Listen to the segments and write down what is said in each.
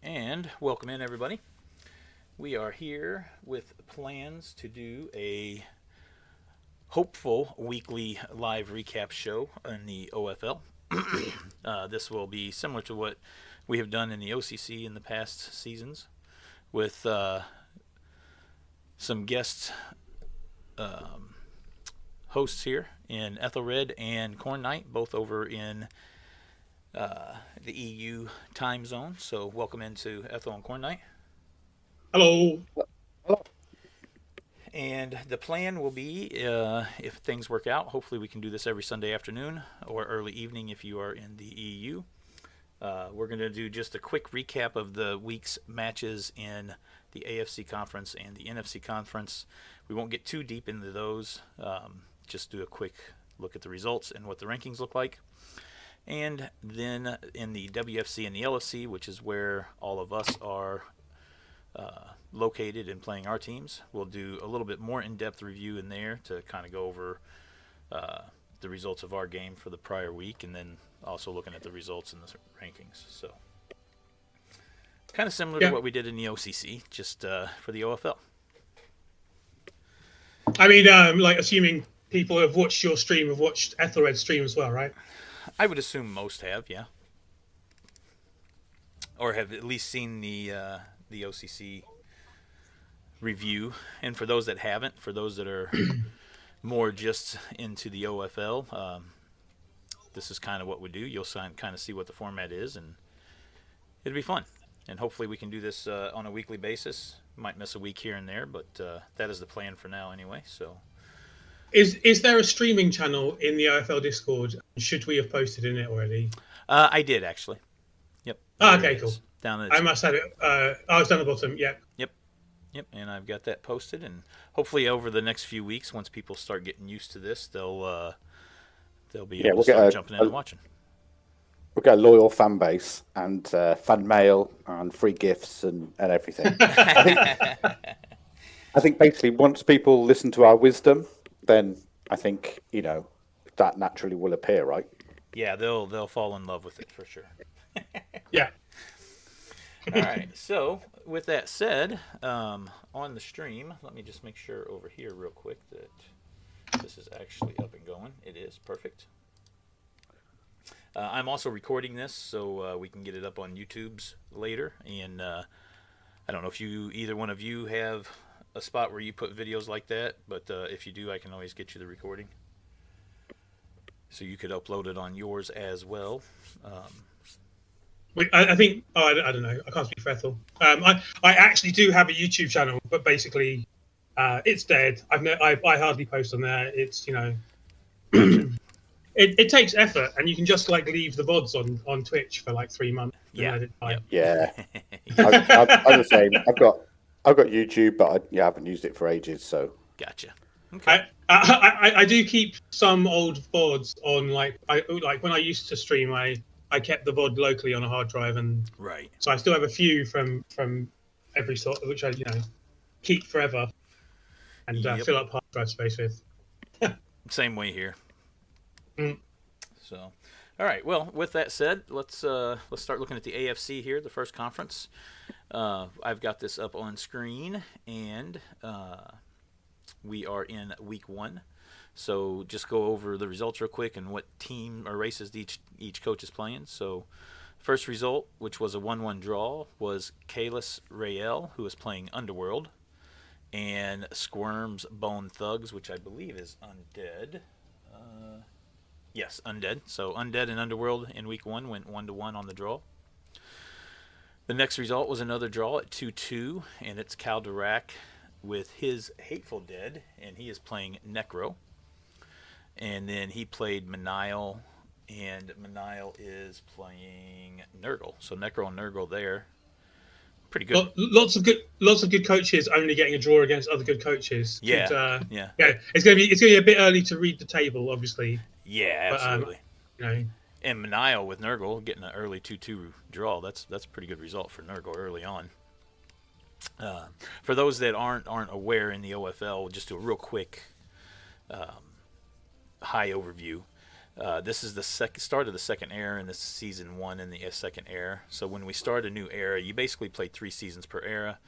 And welcome in, everybody. We are here with plans to do a hopeful weekly live recap show in the OFL. This will be similar to what we have done in the OCC in the past seasons, with some guest hosts here in Ethelred and Khornight, both over in the EU time zone. So welcome into Ethel and Khornight. Hello. And the plan will be, if things work out, hopefully we can do this every Sunday afternoon or early evening if you are in the EU. We're going to do just a quick recap of the week's matches in the AFC conference and the NFC conference. We won't get too deep into those. Just do a quick look at the results and what the rankings look like. And then in the WFC and the LFC, which is where all of us are located and playing our teams, we'll do a little bit more in-depth review in there to kind of go over the results of our game for the prior week, and then also looking at the results in the rankings. So kind of similar to what we did in the OCC, just for the OFL. I mean, like, assuming people have watched your stream have watched Ethelred's stream as well, right? I would assume most have, yeah. Or have at least seen the OCC review. And for those that haven't, for those that are more just into the OFL, this is kind of what we do. You'll kind of see what the format is, and it'll be fun. And hopefully we can do this on a weekly basis. Might miss a week here and there, but that is the plan for now anyway. So, is there a streaming channel in the OFL Discord? Should we have posted in it already? I did actually. Yep. Okay, cool. Down at I must have it. It's down the bottom. Yep. Yep, and I've got that posted, and hopefully over the next few weeks, once people start getting used to this, they'll be able to start jumping in and watching. We've got a loyal fan base and fan mail and free gifts and everything. I think basically once people listen to our wisdom, then I think that naturally will appear, right? Yeah, they'll fall in love with it for sure. Yeah. All right. So with that said, on the stream, let me just make sure over here real quick that this is actually up and going. It is perfect. I'm also recording this so we can get it up on YouTube's later. And I don't know if either one of you have a spot where you put videos like that, but if you do, I can always get you the recording. So you could upload it on yours as well. I think. I don't know. I can't speak for Ethel. I actually do have a YouTube channel, but basically, it's dead. I hardly post on there. It's it takes effort, and you can just like leave the VODs on Twitch for like 3 months. Yeah. Yeah. I'm the same. I've got YouTube, but I haven't used it for ages. So gotcha. Okay. I do keep some old VODs on like when I used to stream. I kept the VOD locally on a hard drive, and right. So I still have a few from every sort, which I keep forever, and fill up hard drive space with. Same way here. So, all right. Well, with that said, let's start looking at the AFC here, the first conference. I've got this up on screen, and we are in week 1. So just go over the results real quick and what team or races each coach is playing. So first result, which was a 1-1 draw, was Kalis Rael, who is playing Underworld, and Squirm's Bone Thugs, which I believe is Undead. Yes, Undead. So Undead and Underworld in week 1 went 1-1 on the draw. The next result was another draw at 2-2, and it's Calderak with his Hateful Dead, and he is playing Necro. And then he played Manile, and Manile is playing Nurgle. So Necro and Nurgle there. Pretty good. Lots of good coaches only getting a draw against other good coaches. Yeah. Yeah. It's gonna be a bit early to read the table, obviously. Yeah, absolutely. But, and Manile with Nurgle getting an early 2-2 draw. That's a pretty good result for Nurgle early on. For those that aren't aware in the OFL, just do a real quick high overview. This is the start of the second era, and this is season 1 in the second era. So when we start a new era, you basically play 3 seasons per era,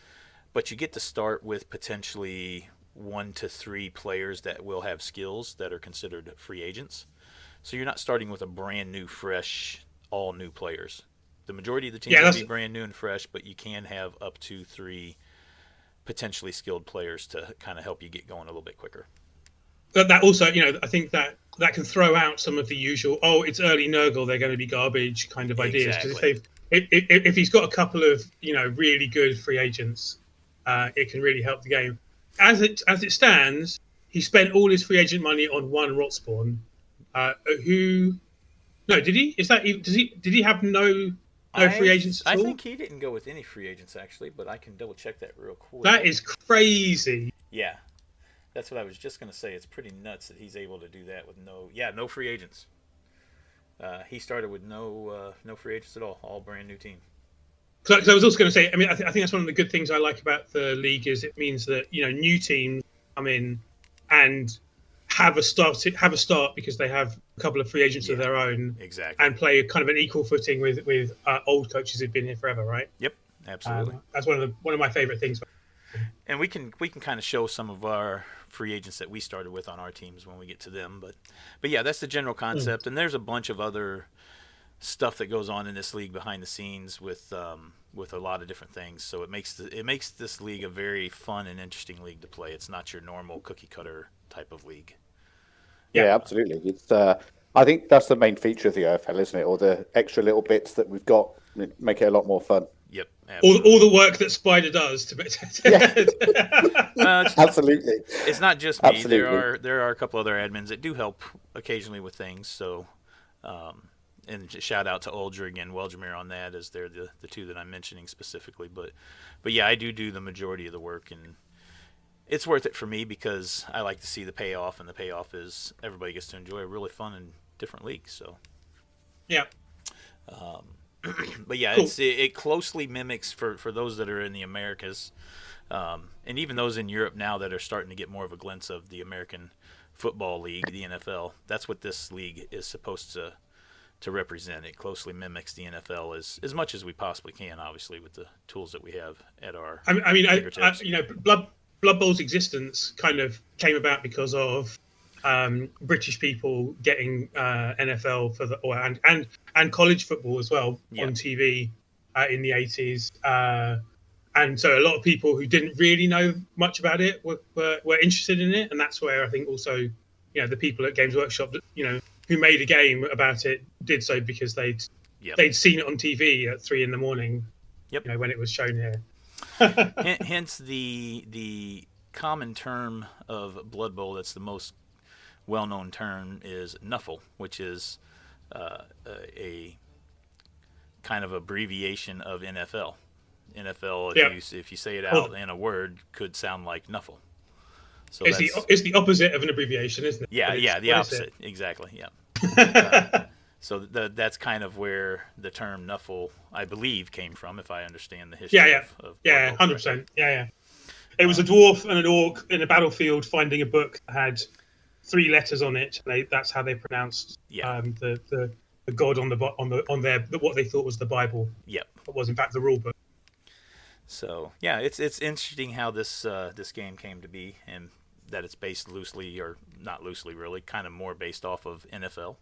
but you get to start with potentially 1 to 3 players that will have skills that are considered free agents. So you're not starting with a brand new, fresh, all new players. The majority of the teams will be brand new and fresh, but you can have up to 3 potentially skilled players to kind of help you get going a little bit quicker. But that also, I think that can throw out some of the usual, it's early Nurgle, they're going to be garbage kind of ideas. Because if he's got a couple of really good free agents, it can really help the game. As it stands, he spent all his free agent money on one Rotspawn. Did he? Did he have no free agents at all? I think he didn't go with any free agents actually, but I can double check that real quick. That is crazy. Yeah. That's what I was just going to say. It's pretty nuts that he's able to do that with no free agents. He started with no free agents at all brand new team. Because I was also going to say, I mean, I think that's one of the good things I like about the league is it means that new teams come in and have a start because they have a couple of free agents of their own, exactly, and play kind of an equal footing with old coaches who've been here forever, right? Yep, absolutely. That's one of my favorite things. And we can kind of show some of our free agents that we started with on our teams when we get to them, but yeah, that's the general concept. And there's a bunch of other stuff that goes on in this league behind the scenes with a lot of different things. So it makes this league a very fun and interesting league to play. It's not your normal cookie cutter type of league. Yeah, absolutely. It's I think that's the main feature of the OFL, isn't it? Or the extra little bits that we've got make it a lot more fun. Yep. All the work that Spider does to Absolutely. It's not just me. There are a couple other admins that do help occasionally with things. So, and shout out to Uldrig and Weljamir on that, as they're the two that I'm mentioning specifically. But yeah, I do the majority of the work, and it's worth it for me because I like to see the payoff, and the payoff is everybody gets to enjoy a really fun and different league. So, yeah. But yeah, cool. It closely mimics for those that are in the Americas, and even those in Europe now that are starting to get more of a glimpse of the American Football League, the NFL. That's what this league is supposed to represent. It closely mimics the NFL as much as we possibly can, obviously, with the tools that we have at our fingertips. Blood Bowl's existence kind of came about because of British people getting NFL and college football as well on TV in the 80s, and so a lot of people who didn't really know much about it were interested in it, and that's where I think also the people at Games Workshop who made a game about it did so because they'd seen it on TV at 3 a.m. When it was shown here. Hence the common term of Blood Bowl that's the most well-known term is Nuffle, which is a kind of abbreviation of NFL. NFL, if you say it out in a word, could sound like Nuffle. So it's the opposite of an abbreviation, isn't it? Yeah, the opposite. Exactly, yeah. So that's kind of where the term Nuffle, I believe, came from, if I understand the history of 100%. Yeah. It was a dwarf and an orc in a battlefield finding a book that had 3 letters on it. That's how they pronounced the god on their what they thought was the Bible. Yep. It was in fact the rule book. So yeah, it's interesting how this game came to be, and that it's based loosely, or not loosely really, kind of more based off of NFL.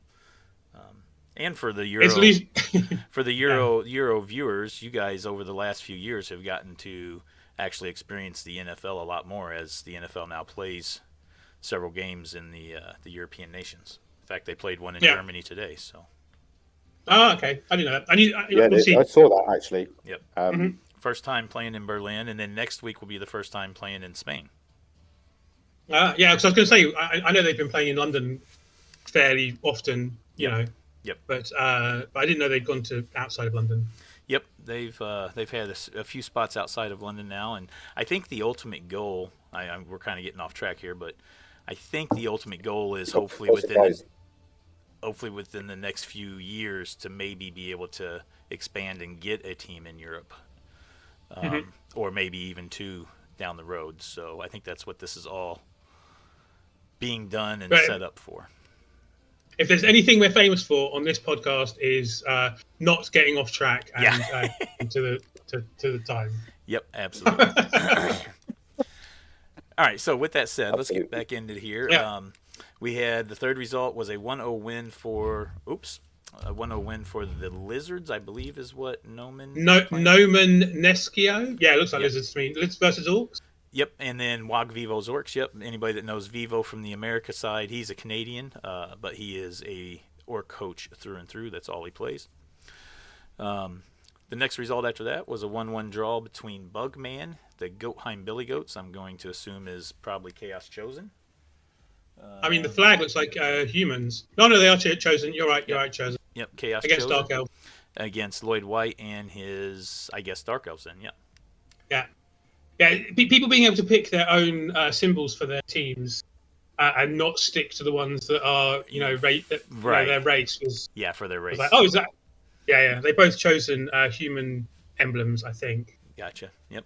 And for the Euro Euro viewers, you guys over the last few years have gotten to actually experience the NFL a lot more, as the NFL now plays several games in the European nations. In fact, they played one in Germany today. So. Oh, okay. I didn't know that. I saw that actually. Yep. First time playing in Berlin, and then next week will be the first time playing in Spain. Because I was going to say, I know they've been playing in London fairly often, Yep. But I didn't know they'd gone to outside of London. Yep, they've had a few spots outside of London now, and I think the ultimate goal. We're kind of getting off track here, but I think the ultimate goal is hopefully within the next few years to maybe be able to expand and get a team in Europe, or maybe even 2 down the road. So I think that's what this is all being done and set up for. if there's anything we're famous for on this podcast is not getting off track and to the time. Yep, absolutely. All right, so with that said, let's get Absolutely. back into here. Yeah. We had the third result was a 1-0 win for a 1-0 win for the Lizards, I believe is what Noman Noman Neskio. Yeah, it looks like Yep. Lizards to me. Liz versus Orcs. Yep, and then Wag Vivo's Orcs. Yep, anybody that knows Vivo from the America side, he's a Canadian, but he is a Orc coach through and through. That's all he plays. The next result after that was a 1-1 draw between Bugman, the Goatheim Billy Goats. I'm going to assume is probably Chaos Chosen. I mean, the flag looks like humans. No, they are chosen. You're right. You're right, chosen. Yep, Chaos Against Chosen. Dark Elf. Against Lloyd White and his, I guess, Dark Elves then, yeah. Yeah. People being able to pick their own symbols for their teams and not stick to the ones that are, their race was. Yeah, for their race. Was like, is that? Yeah. They both chosen human emblems, I think. Gotcha. Yep.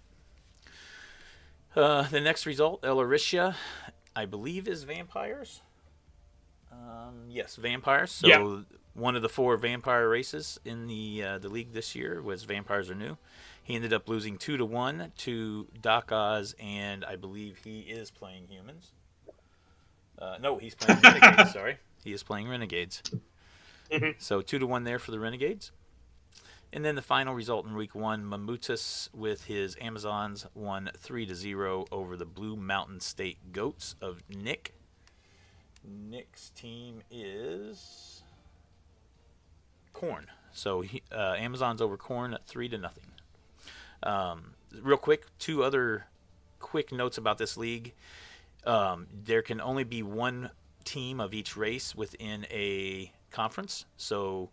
The next result, Elaricia, I believe, is vampires. Yes, vampires. So one of the 4 vampire races in the league this year was vampires are new. He ended up losing 2-1 to Doc Oz, and I believe he is playing humans. No, he's playing renegades. Sorry, he is playing renegades. Mm-hmm. So 2-1 there for the renegades. And then the final result in week 1, Mamutus with his Amazons won 3-0 over the Blue Mountain State Goats of Nick. Nick's team is Corn. So Amazons over Corn at 3-0. Real quick, 2 other quick notes about this league. There can only be 1 team of each race within a conference. So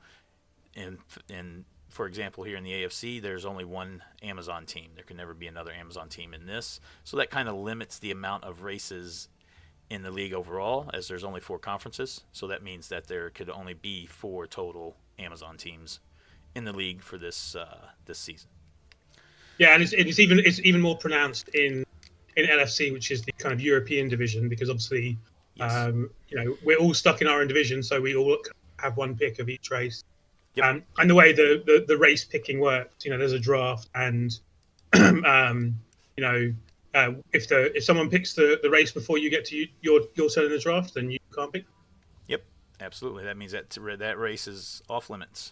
for example, here in the AFC, there's only 1 Amazon team. There can never be another Amazon team in this. So that kind of limits the amount of races in the league overall, as there's only 4 conferences. So that means that there could only be 4 total Amazon teams in the league for this season. Yeah, and it's even more pronounced in LFC, which is the kind of European division, because obviously, Yes. We're all stuck in our own division, so we all have 1 pick of each race. Yep. And the way the race picking works, there's a draft, and if someone picks the race before you get to your turn in the draft, then you can't pick. Yep, absolutely. That means that race is off limits.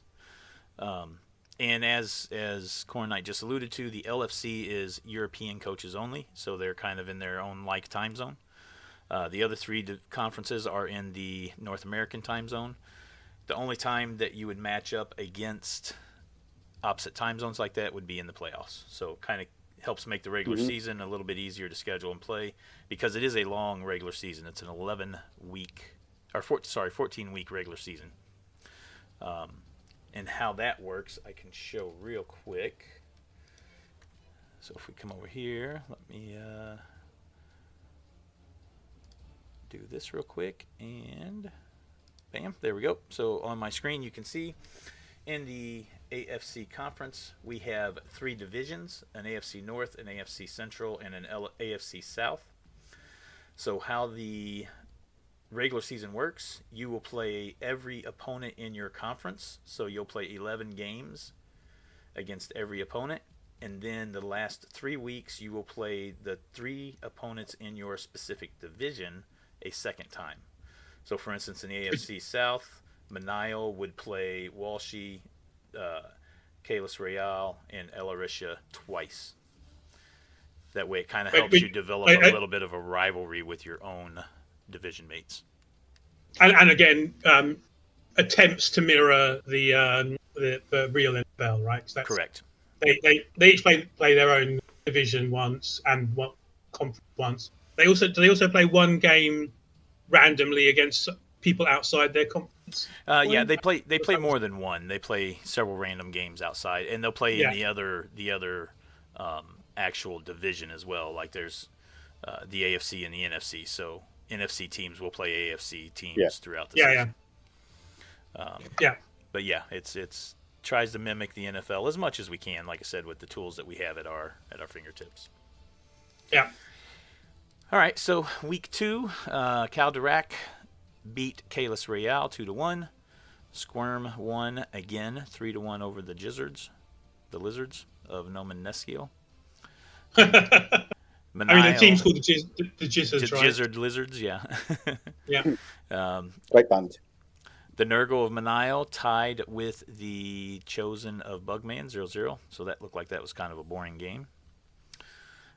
And as Khornight just alluded to, the LFC is European coaches only, so they're kind of in their own like time zone. The other 3 conferences are in the North American time zone. The only time that you would match up against opposite time zones like that would be in the playoffs. So kind of helps make the regular season a little bit easier to schedule and play, because it is a long regular season. It's an 14-week regular season. And how that works, I can show real quick. So if we come over here, let me do this real quick, and bam, there we go. So on my screen you can see in the AFC conference we have 3 divisions: an AFC North, an AFC Central, and an AFC South. So how the regular season works, you will play every opponent in your conference. So you'll play 11 games against every opponent, and then the last 3 weeks you will play the 3 opponents in your specific division a second time. So for instance, in the AFC South, Manial would play Walshy, Kalis Real, and Elaricia twice. That way it kind of helps you develop a little bit of a rivalry with your own division mates. And again, attempts to mirror the real NFL, right? So that's, correct. They each play their own division once and one conference once. Do they also play 1 game randomly against people outside their conference? Yeah, they play more than 1. They play several random games outside, and they'll play in the other actual division as well. Like there's the AFC and the NFC. So NFC teams will play AFC teams throughout the season. But yeah, it's tries to mimic the NFL as much as we can. Like I said, with the tools that we have at our fingertips. Yeah. All right, so week 2, Cal Dirac beat Kalis Royale 2-1. Squirm won again 3-1 over the Lizards of Nomen Nescio. I mean, the team's called the Gizzards, right? Gizzard Lizards, yeah. Yeah. Great band. The Nurgle of Manile tied with the Chosen of Bugman 0-0, so that looked like that was kind of a boring game.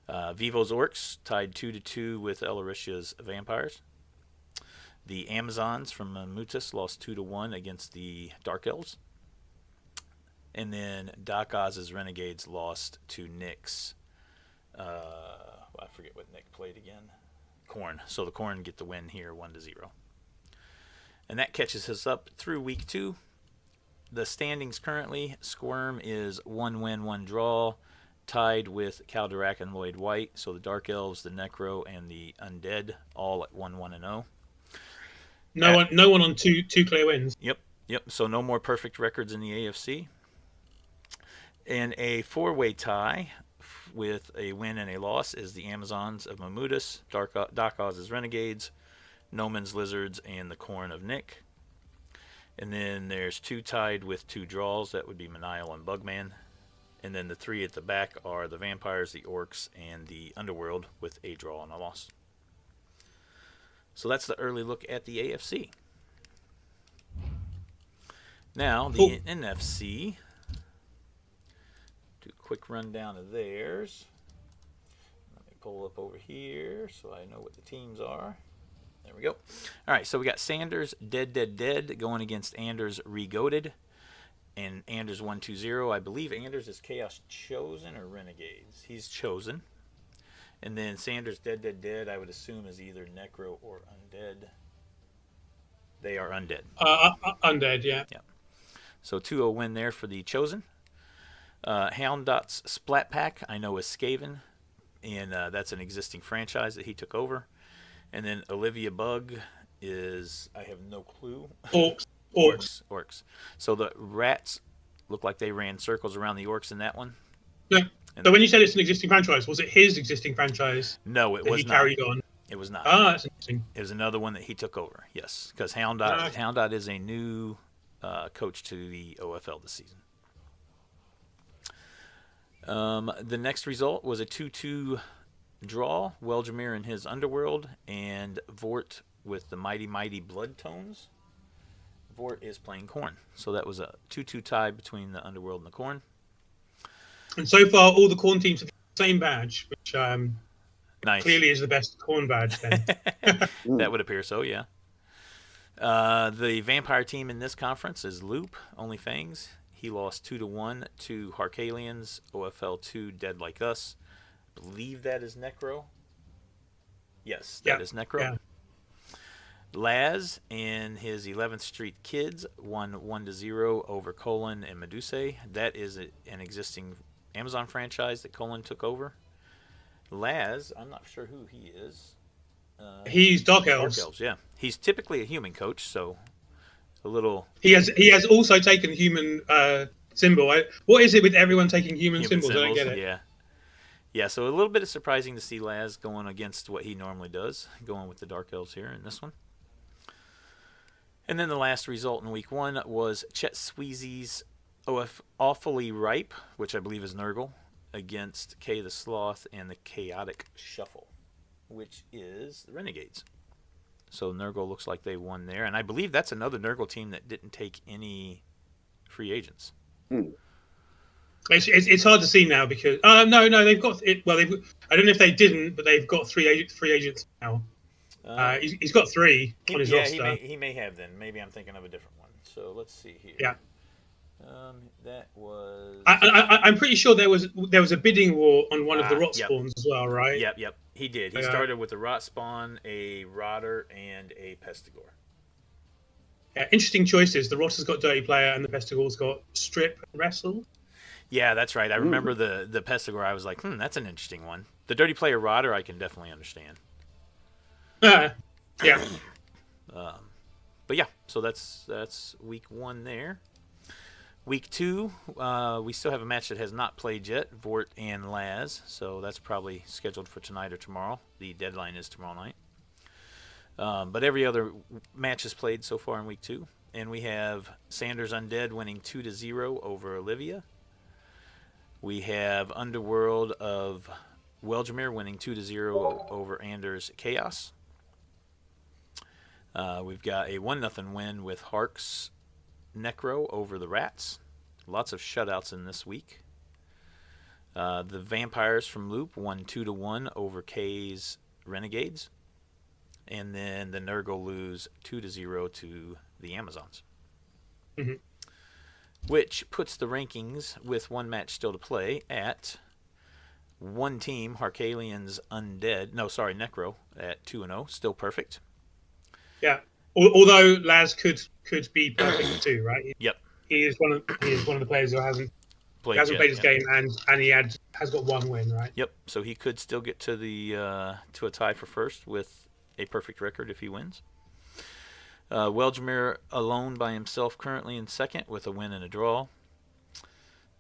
Vivo's Orcs tied 2-2 with Elaricia's Vampires. The Amazons from Mutus lost 2-1 against the Dark Elves. And then Doc Oz's Renegades lost to Nick's. I forget what Nick played again. Khorn. So the Khorn get the win here, 1-0. And that catches us up through week 2. The standings currently: Squirm is 1 win, 1 draw, tied with Calderak and Lloyd White. So the Dark Elves, the Necro, and the Undead all at 1-1-0. No one on two clear wins. Yep. So no more perfect records in the AFC. In a 4-way tie with a win and a loss is the Amazons of Mamutus, Doc Oz's Renegades, Nomen's Lizards, and the Khorn of Nick. And then there's 2 tied with 2 draws. That would be Manile and Bugman. And then the 3 at the back are the Vampires, the Orcs, and the Underworld with a draw and a loss. So that's the early look at the AFC. Now, the NFC. Do a quick rundown of theirs. Let me pull up over here so I know what the teams are. There we go. All right, so we got Sanders, Dead, going against Anders, Regoated. And Anders 1-2-0. I believe Anders is Chaos Chosen or Renegades. He's Chosen. And then Sanders, Dead, I would assume is either Necro or Undead. They are Undead. Undead, yeah. So 2-0 win there for the Chosen. Houndot's Splat Pack, I know, is Skaven. And that's an existing franchise that he took over. And then Olivia Bug is, I have no clue. Orcs. So the Rats look like they ran circles around the Orcs in that one. No. So when you said it's an existing franchise, was it his existing franchise? No, it was he not. Carried on? It was not. Ah, that's interesting. It was another one that he took over, yes. Because Houndot is a new coach to the OFL this season. The next result was a 2-2 draw. Weldramere and his Underworld, and Vort with the Mighty Blood Tones. Vort is playing Khorn. So that was a 2-2 tie between the Underworld and the Khorn. And so far, all the Khorn teams have the same badge, which Nice. clearly is the best Khorn badge then. That would appear so, yeah. The Vampire team in this conference is Loop, Only Fangs. He lost 2-1 to Harkalians, OFL 2, Dead Like Us. I believe that is Necro. Yes, that is Necro. Yeah. Laz and his 11th Street Kids won 1-0 over Colon and Medusa. That is an existing Amazon franchise that Colon took over. Laz, I'm not sure who he is. He's Dark Elves. Dark Elves, yeah. He's typically a human coach, so a little. He has also taken human symbol. What is it with everyone taking human symbols? I don't get it. Yeah. So a little bit surprising to see Laz going against what he normally does, going with the Dark Elves here in this one. And then the last result in week 1 was Chet Sweezy's Awfully Ripe, which I believe is Nurgle, against Kay the Sloth and the Chaotic Shuffle, which is the Renegades. So Nurgle looks like they won there. And I believe that's another Nurgle team that didn't take any free agents. It's hard to see now because... no, they've got... I don't know if they didn't, but they've got free agents now. He's got 3 on his roster. He may have then. Maybe I'm thinking of a different one. So let's see here. Yeah. That was... I'm pretty sure there was a bidding war on one of the rot spawns as well, right? Yep. He did. He started with a rot spawn, a rotter, and a pestigore. Yeah, interesting choices. The rotter's got dirty player, and the pestigore's got strip and wrestle. Yeah, that's right. I remember the pestigore. I was like, that's an interesting one. The dirty player rotter, I can definitely understand. Yeah. But yeah, so that's week 1 there. Week 2, we still have a match that has not played yet, Vort and Laz. So that's probably scheduled for tonight or tomorrow. The deadline is tomorrow night. But every other match is played so far in week 2. And we have Sanders Undead winning 2-0 over Olivia. We have Underworld of Welgemere winning 2-0 over Anders Chaos. We've got a 1-0 win with Hark's Necro over the Rats. Lots of shutouts in this week. The Vampires from Loop won 2-1 over K's Renegades. And then the Nurgle lose 2-0 to the Amazons. Mm-hmm. Which puts the rankings, with one match still to play, at one team, Harkalian's Necro, at 2-0. Still perfect. Yeah. Although Laz could be perfect too, right? Yep. He is one of the players who hasn't played his game, and he has got 1 win, right? Yep. So he could still get to to a tie for first with a perfect record if he wins. Welgemere alone by himself currently in second with a win and a draw.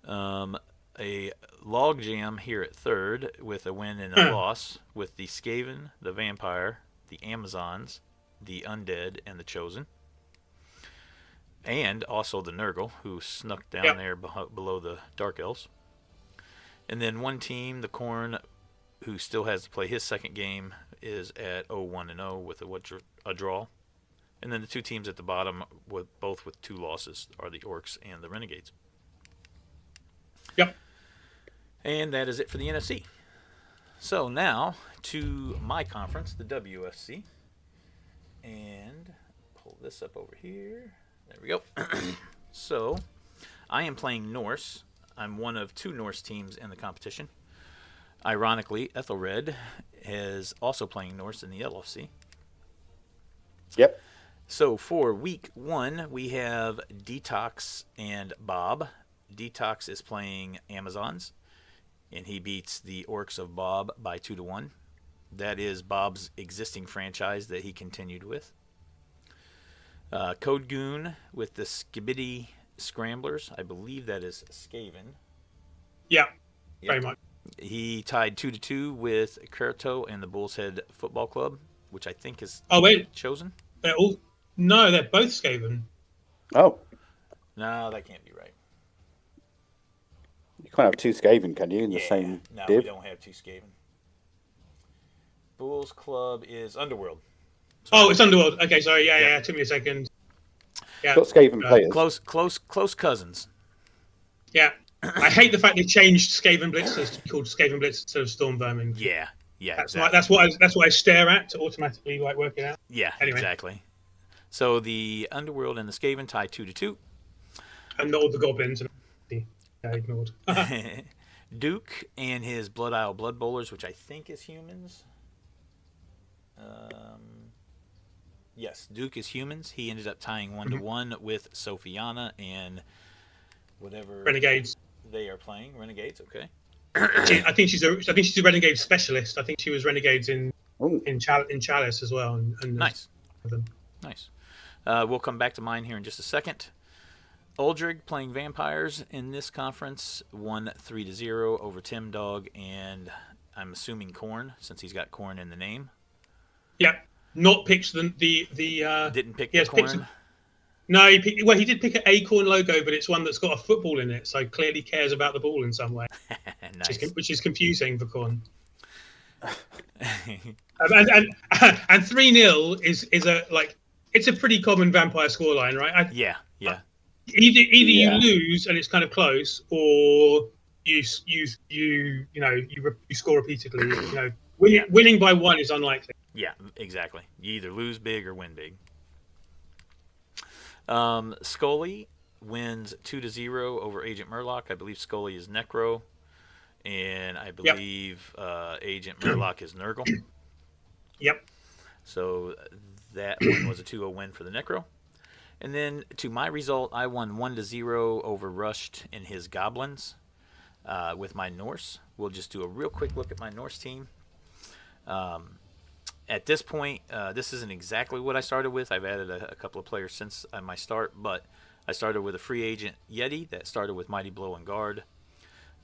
A logjam here at third with a win and a loss with the Skaven, the Vampire, the Amazons, the Undead, and the Chosen. And also the Nurgle, who snuck down there below the Dark Elves. And then one team, the Khorn, who still has to play his second game, is at 0-1-0 with a draw. And then the 2 teams at the bottom, both with 2 losses, are the Orcs and the Renegades. Yep. And that is it for the NFC. So now to my conference, the WFC. And pull this up over here. There we go. So I am playing Norse. I'm one of 2 Norse teams in the competition. Ironically, Ethelred is also playing Norse in the LFC. Yep. So for week 1, we have Detox and Bob. Detox is playing Amazons, and he beats the Orcs of Bob by 2-1. That is Bob's existing franchise that he continued with. Code Goon with the Skibidi Scramblers. I believe that is Skaven. Yeah, very much. He tied 2-2 with Kurto and the Bull's Head Football Club, which I think is Chosen. They're both Skaven. Oh. No, that can't be right. You can't have 2 Skaven, can you, in the same No, div? we don't have 2 Skaven. Bull's Club is Underworld. Sorry. Oh, it's Underworld. Okay, sorry. Yeah. Took me a second. Yeah. Got Skaven players. Close cousins. Yeah. I hate the fact they changed Skaven Blitzers to be called Skaven Blitz instead of Storm Vermin. Yeah. That's exactly. that's what I stare at to automatically work it out. Yeah, anyway. Exactly. So the Underworld and the Skaven tie 2-2. And all the goblins ignored. Duke and his Blood Isle Blood Bowlers, which I think is humans. Yes, Duke is humans. He ended up tying 1-1 with Sophiana and whatever Renegades. They are playing Renegades. Okay. I think she's a Renegade specialist. I think she was Renegades in Chalice as well. And nice. Nice. We'll come back to mine here in just a second. Uldrig playing Vampires in this conference won 3-0 over Tim Dog and I'm assuming Khorn, since he's got Khorn in the name. Yeah, not picked the didn't pick the Khorn. No, he did pick an Acorn logo, but it's one that's got a football in it, so clearly cares about the ball in some way. Nice. which is confusing for Khorn. and 3-0 is it's a pretty common Vampire scoreline, right? Yeah. Either you lose and it's kind of close, or you score repeatedly. Winning by 1 is unlikely. Yeah, exactly. You either lose big or win big. Scully wins 2-0 over Agent Murloc. I believe Scully is Necro, and I believe Agent Murloc is Nurgle. Yep. So that one was a 2-0 win for the Necro. And then to my result, I won 1-0 over Rushed and his Goblins with my Norse. We'll just do a real quick look at my Norse team. At this point, this isn't exactly what I started with. I've added a couple of players since my start, but I started with a free agent Yeti that started with Mighty Blow and Guard.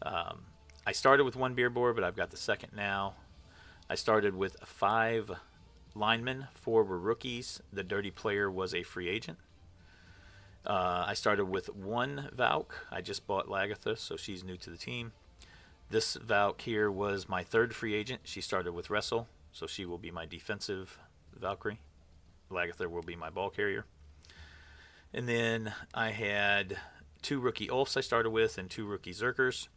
I started with 1 beer board, but I've got the second now. I started with 5 linemen, 4 were rookies. The dirty player was a free agent. I started with 1 Valk. I just bought Lagatha, so she's new to the team. This Valk here was my 3rd free agent. She started with Wrestle, so she will be my defensive Valkyrie. Lagatha will be my ball carrier. And then I had 2 rookie Ulfs I started with and 2 rookie Zerkers.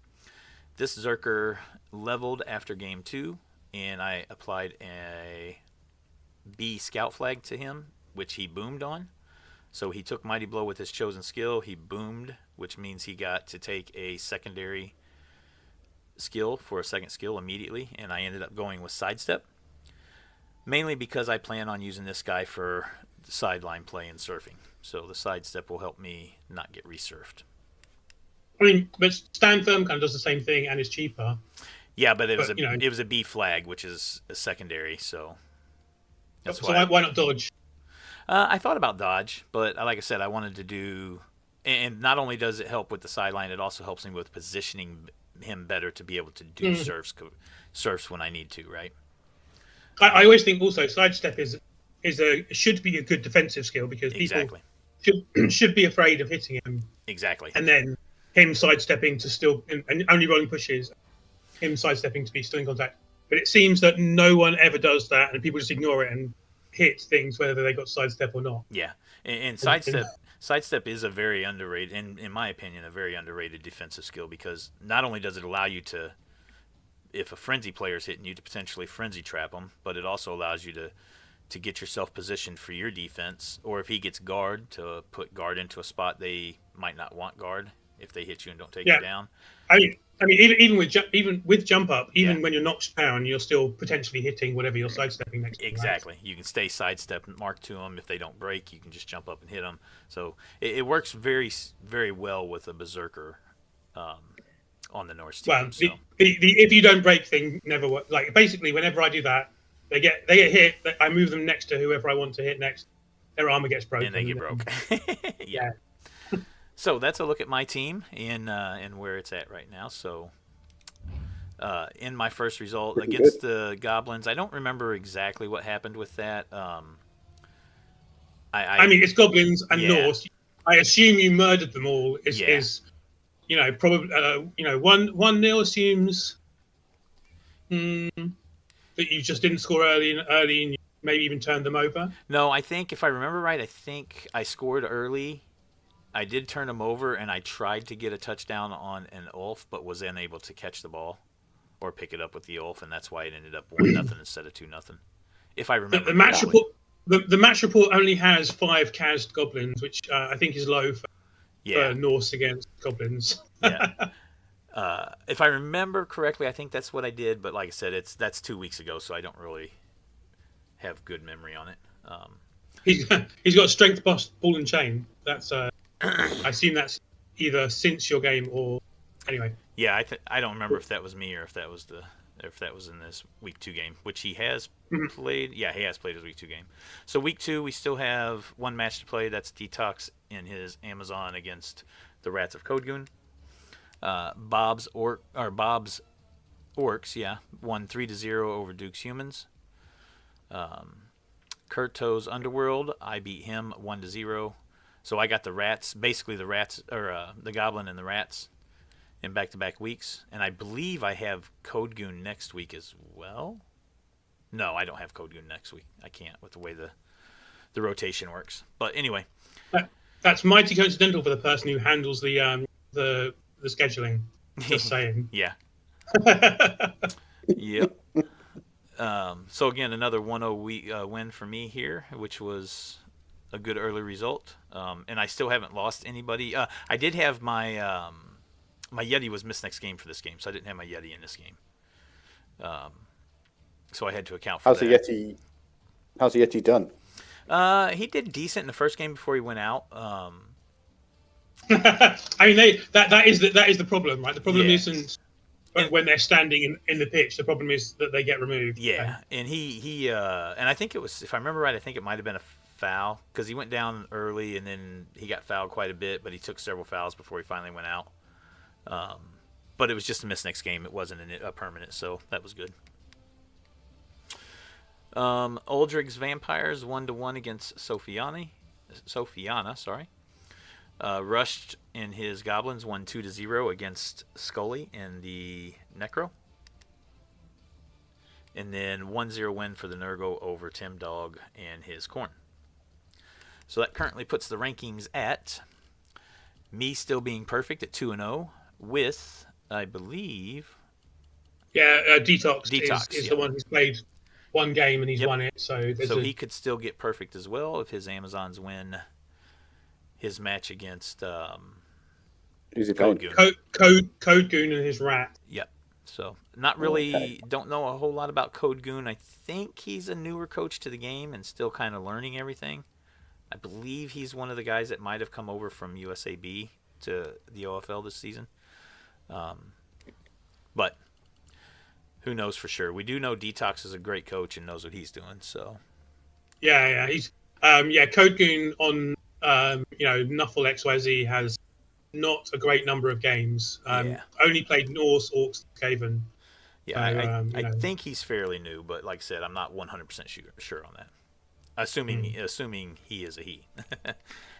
This Zerker leveled after game 2, and I applied a B scout flag to him, which he boomed on. So he took Mighty Blow with his chosen skill. He boomed, which means he got to take a secondary skill for a second skill immediately, and I ended up going with Sidestep, mainly because I plan on using this guy for sideline play and surfing. So the Sidestep will help me not get resurfed. I mean, but Stand Firm kind of does the same thing and is cheaper. Yeah, but it was a B flag, which is a secondary, so that's why not Dodge? I thought about Dodge, but like I said, I wanted to do, and not only does it help with the sideline, it also helps me with positioning him better to be able to do surfs when I need to, right? I always think also Sidestep should be a good defensive skill because exactly. people should be afraid of hitting him. Exactly. And then him sidestepping to still and only rolling pushes, him sidestepping to be still in contact. But it seems that no one ever does that, and people just ignore it and hit things whether they got sidestep or not. Yeah, and sidestep is a very underrated, in my opinion, a very underrated defensive skill, because not only does it allow you to, if a frenzy player is hitting you, to potentially frenzy trap them, but it also allows you to get yourself positioned for your defense, or if he gets guard, to put guard into a spot they might not want guard if they hit you and don't take you down. I mean, even with jump up, even when you're knocked down, you're still potentially hitting whatever you're sidestepping next to. Exactly. Right? You can stay sidestep and mark to them. If they don't break, you can just jump up and hit them. So it works very, very well with a Berserker on the Norse team. Well, the if you don't break thing never works. Like, basically, whenever I do that, they get hit. I move them next to whoever I want to hit next. Their armor gets broken. And they get broke. Yeah. So that's a look at my team and where it's at right now. So in my first result against the Goblins, I don't remember exactly what happened with that. I mean, it's Goblins and Norse. I assume you murdered them all. Is probably 1-0 assumes that you just didn't score early and you maybe even turned them over. No, I think if I remember right, I think I scored early. I did turn him over, and I tried to get a touchdown on an Ulf, but was unable to catch the ball or pick it up with the Ulf, and that's why it ended up 1-0 instead of 2-0. If I remember the match report, the match report only has 5 cast Goblins, which I think is low for Norse against Goblins. Yeah. If I remember correctly, I think that's what I did, but like I said, that's 2 weeks ago, so I don't really have good memory on it. He's got a strength ball and chain. That's I assume that's either since your game or anyway. Yeah, I don't remember if that was me or if that was in this week 2 game, which he has played. Yeah, he has played his week 2 game. So week 2, we still have 1 match to play. That's Detox in his Amazon against the Rats of Kodegun. Bob's Orcs, won 3-0 over Duke's Humans. Kurto's Underworld, I beat him 1-0. So I got the Rats, basically the Rats, or the Goblin and the Rats in back-to-back weeks. And I believe I have Kodegun next week as well. No, I don't have Kodegun next week. I can't with the way the rotation works. But anyway. That's mighty coincidental for the person who handles the scheduling. Just saying. Yeah. Yep. So again, another 1-0 win for me here, which was a good early result. And I still haven't lost anybody. I did have my my Yeti was missed next game for this game, so I didn't have my Yeti in this game. So I had to account for that. How's the Yeti done? He did decent in the first game before he went out. I mean, that is the problem, right? The problem isn't when they're standing in the pitch. The problem is that they get removed. Yeah, and he and I think it was, if I remember right, I think it might have been a foul because he went down early and then he got fouled quite a bit, but he took several fouls before he finally went out. But it was just a miss next game. It wasn't a permanent, so that was good. Uldrig's Vampires 1-1 against Sophiana, sorry. Rushed in his Goblins won 2-0 against Scully in the Necro. And then 1-0 win for the Nurgle over Tim Dog and his Khorne. So that currently puts the rankings at me still being perfect at 2-0 with, I believe... Yeah, Detox is yeah. the one who's played one game and he's won it. So he could still get perfect as well if his Amazons win his match against Code Goon. Code Goon and his rat. Yep. So not really don't know a whole lot about Code Goon. I think he's a newer coach to the game and still kind of learning everything. I believe he's one of the guys that might have come over from USAB to the OFL this season. But who knows for sure? We do know Detox is a great coach and knows what he's doing. So yeah, he's Code Goon on Nuffle XYZ has not a great number of games. Only played Norse, Orcs, Skaven. Yeah, I think he's fairly new, but like I said, I'm not 100% sure on that. Assuming he is a he,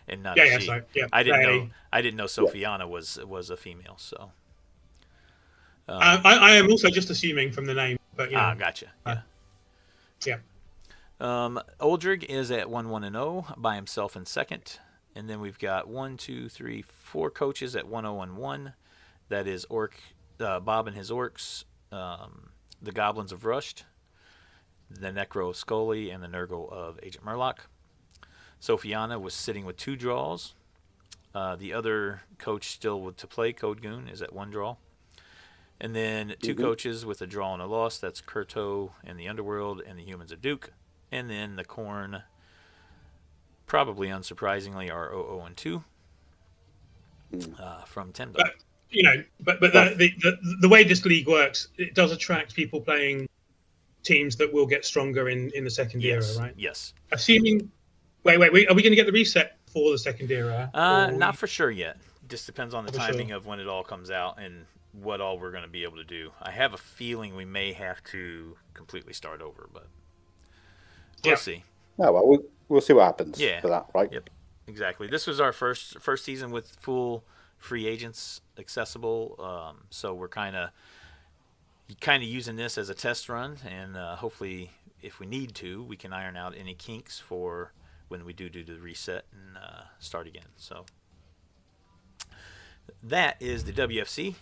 and not a she. So, I didn't know Sophiana was a female. So I am also just assuming from the name, but gotcha. Yeah. Uldrig is at 1-1-0 by himself in second, and then we've got 4 coaches at 1-0-1. That is Bob and his Orcs, the Goblins of Rushed, the Necro of Scully, and the Nurgle of Agent Murloc. Sophiana was sitting with 2 draws. The other coach still to play, Code Goon, is at 1 draw. And then 2 coaches with a draw and a loss. That's Kurto and the Underworld and the Humans of Duke. And then the Khorne, probably unsurprisingly, are 0-2 from Tim Dog. But the way this league works, it does attract people playing teams that will get stronger in the second era, right? Yes. Assuming, wait, are we going to get the reset for the second era? Not for sure yet. Just depends on the timing of when it all comes out and what all we're going to be able to do. I have a feeling we may have to completely start over, but we'll see. No, well, we'll see what happens for that, right? Yep, exactly. This was our first season with full free agents accessible, so we're kind of using this as a test run, and hopefully, if we need to, we can iron out any kinks for when we do the reset and start again. So that is the WFC.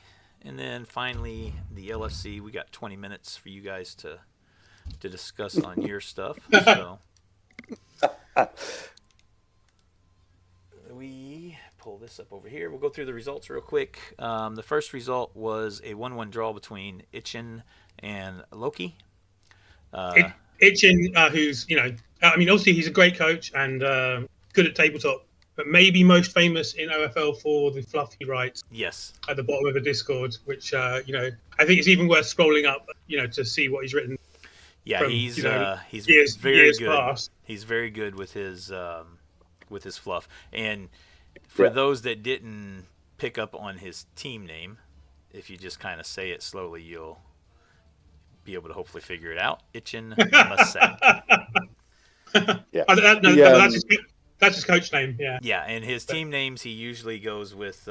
And then finally, the LFC. We got 20 minutes for you guys to discuss on your stuff. So we pull this up over here. We'll go through the results real quick. The first result was a 1-1 draw between Itchin and Loki. Itchin, who's obviously he's a great coach and good at tabletop, but maybe most famous in OFL for the fluff he writes. Yes. At the bottom of the Discord, which I think it's even worth scrolling up, to see what he's written. Yeah, from, he's very years good. Past. He's very good with his fluff. And for those that didn't pick up on his team name, if you just kind of say it slowly, you'll be able to hopefully figure it out. Itchin Masak. That's his coach name. Yeah. Yeah, and his team names, he usually goes with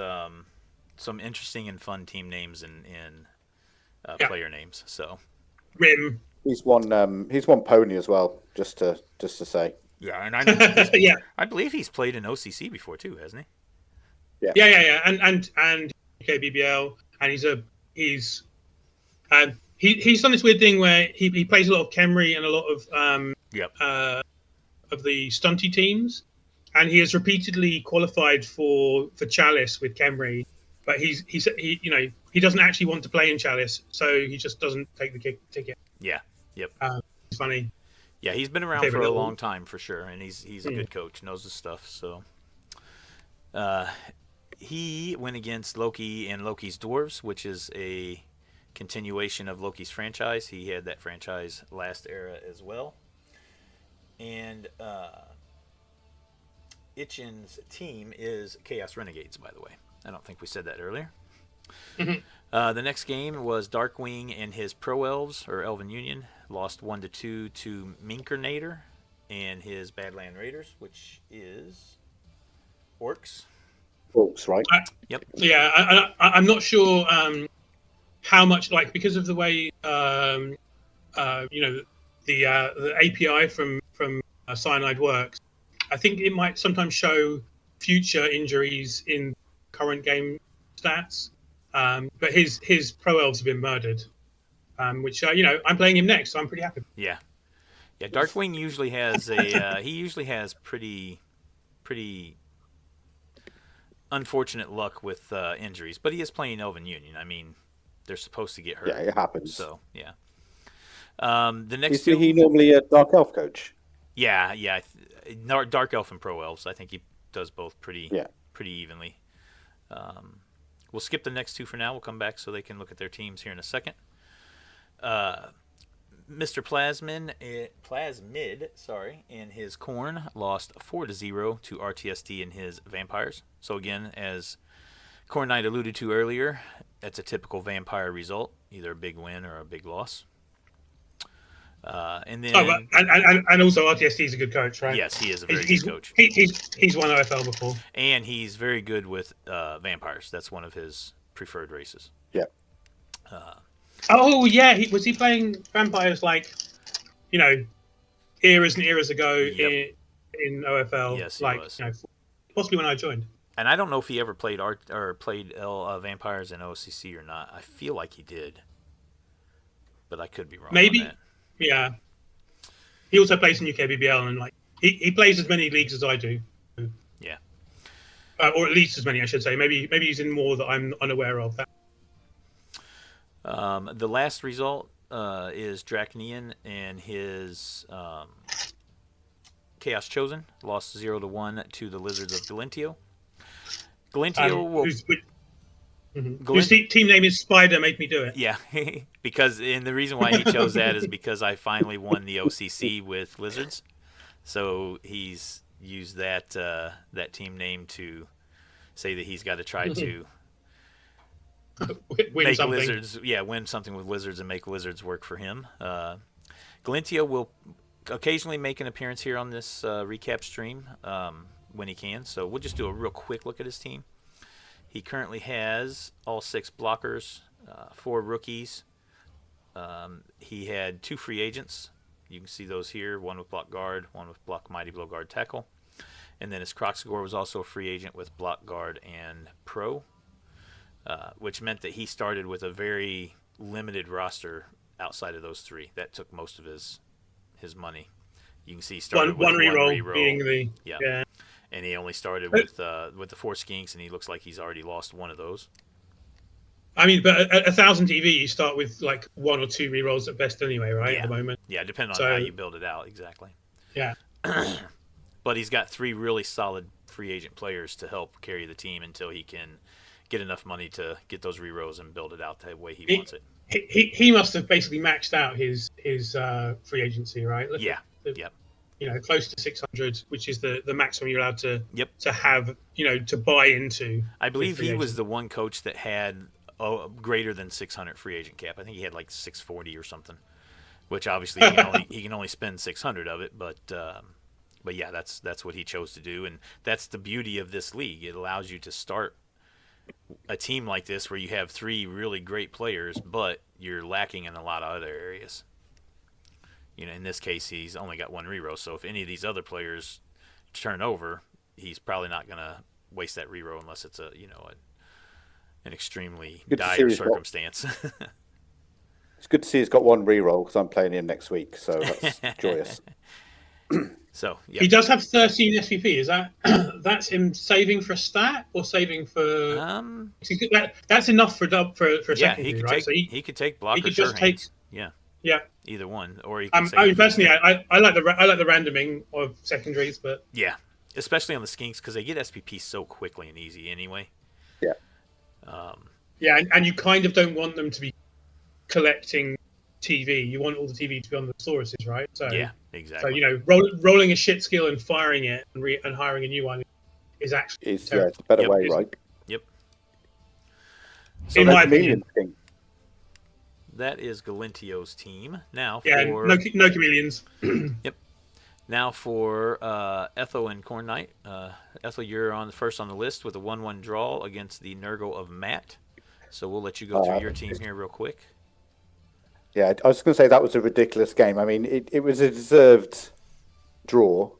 some interesting and fun team names and player names. So Rim. He's won Pony as well. Just to say. Yeah, and I believe he's played in OCC before too, hasn't he? Yeah. And KBBL, and he's done this weird thing where he plays a lot of Khemri and a lot of the stunty teams, and he has repeatedly qualified for Chalice with Khemri, but he doesn't actually want to play in Chalice, so he just doesn't take the ticket. Yeah. Yep. It's funny. Yeah, he's been around for a long time for sure, and he's a good coach, knows his stuff. So he went against Loki and Loki's Dwarves, which is a continuation of Loki's franchise. He had that franchise last era as well. And Itchin's team is Chaos Renegades, by the way. I don't think we said that earlier. The next game was Darkwing and his Pro Elves, or Elven Union, lost 1-2 to Minkernator and his Badland Raiders, which is Orcs. Orcs, right? Yep. Yeah, I'm not sure how much, like, because of the way the API from Cyanide works. I think it might sometimes show future injuries in current game stats. But his Pro Elves have been murdered, which I'm playing him next, so I'm pretty happy. Yeah. Darkwing usually has a he usually has pretty unfortunate luck with injuries, but he is playing Elven Union. I mean, they're supposed to get hurt. Yeah, it happens. So yeah. The next Is he normally a Dark Elf coach? Yeah. Dark Elf and Pro Elves. I think he does both pretty evenly. We'll skip the next two for now. We'll come back so they can look at their teams here in a second. Mr. Plasmid, and his Khorne lost 4-0 to RTSD and his Vampires. So again, as Khornight alluded to earlier, that's a typical Vampire result, either a big win or a big loss. And then, and also RTSD is a good coach, right? Yes, he is a very good coach. He's won OFL before, and he's very good with Vampires. That's one of his preferred races. Yeah. Oh yeah, was he playing Vampires like, eras and eras ago in OFL? Yes, he was. Possibly when I joined. And I don't know if he ever played Vampires in OCC or not. I feel like he did, but I could be wrong. Maybe. On that. Yeah. He also plays in UKBBL, and he plays as many leagues as I do. Yeah. Or at least as many, I should say. Maybe he's in more that I'm unaware of. The last result is Draconian and his Chaos Chosen lost 0-1 to the Lizards of Galentio. Whose team name is Spider made me do it. Yeah, and the reason why he chose that is because I finally won the OCC with Lizards, so he's used that team name to say that he's got to try to win something with Lizards and make Lizards work for him. Galentio will occasionally make an appearance here on this recap stream when he can, so we'll just do a real quick look at his team. He currently has all 6 blockers, 4 rookies. He had 2 free agents. You can see those here, one with block guard, one with block mighty blow guard tackle. And then his Kroxigor was also a free agent with block guard and pro, which meant that he started with a very limited roster outside of those 3. That took most of his money. You can see he started with one reroll being the and he only started with the 4 skinks, and he looks like he's already lost one of those. I mean, but at 1,000 TV, you start with like 1 or 2 rerolls at best anyway, right? Yeah. At the moment. Yeah, depending on how you build it out, exactly. Yeah. But he's got 3 really solid free agent players to help carry the team until he can get enough money to get those rerolls and build it out the way he wants it. He must have basically maxed out his free agency, right? Yep. Close to 600, which is the maximum you're allowed to to have, to buy into. I believe he was the one coach that had greater than 600 free agent cap. I think he had like 640 or something, which obviously he can only spend 600 of it. But yeah, that's what he chose to do, and that's the beauty of this league. It allows you to start a team like this where you have 3 really great players, but you're lacking in a lot of other areas. In this case, he's only got 1 reroll, so if any of these other players turn over, he's probably not going to waste that reroll unless it's an extremely dire circumstance. It's good to see he's got 1 reroll because I'm playing him next week, so that's joyous. So yeah. He does have 13 SVP. Is that's him saving for a stat or saving for? That's enough for a secondary, right? He could take blocker. He could just take. Yeah. Either one, or he personally, I like the randoming of secondaries, but yeah, especially on the skinks because they get SPP so quickly and easy anyway. Yeah. And you kind of don't want them to be collecting TV. You want all the TV to be on the Thauruses, right? So yeah, exactly. So rolling a shit skill and firing it and hiring a new one is actually it's a better way, right? Yep. So in that, my opinion. that is Galentio's team. Now Yeah, for no chameleons. yep. Now for Ethel and Khornight. Ethel, you're on first on the list with a 1-1 draw against the Nurgle of Matt. So we'll let you go through your team here real quick. Yeah, I was going to say that was a ridiculous game. I mean, it was a deserved draw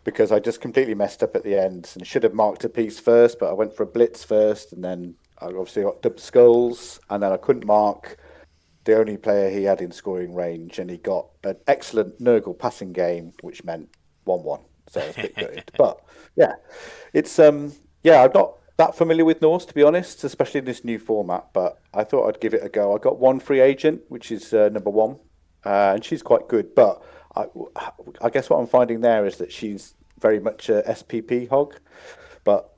because I just completely messed up at the end and should have marked a piece first, but I went for a blitz first, and then I obviously got double skulls, and then I couldn't mark the only player he had in scoring range, and he got an excellent Nurgle passing game, which meant 1-1. So I was a bit gutted. But yeah, it's I'm not that familiar with Norse, to be honest, especially in this new format, but I thought I'd give it a go. I got one free agent, which is number 1, and she's quite good, but I guess what I'm finding there is that she's very much a SPP hog, but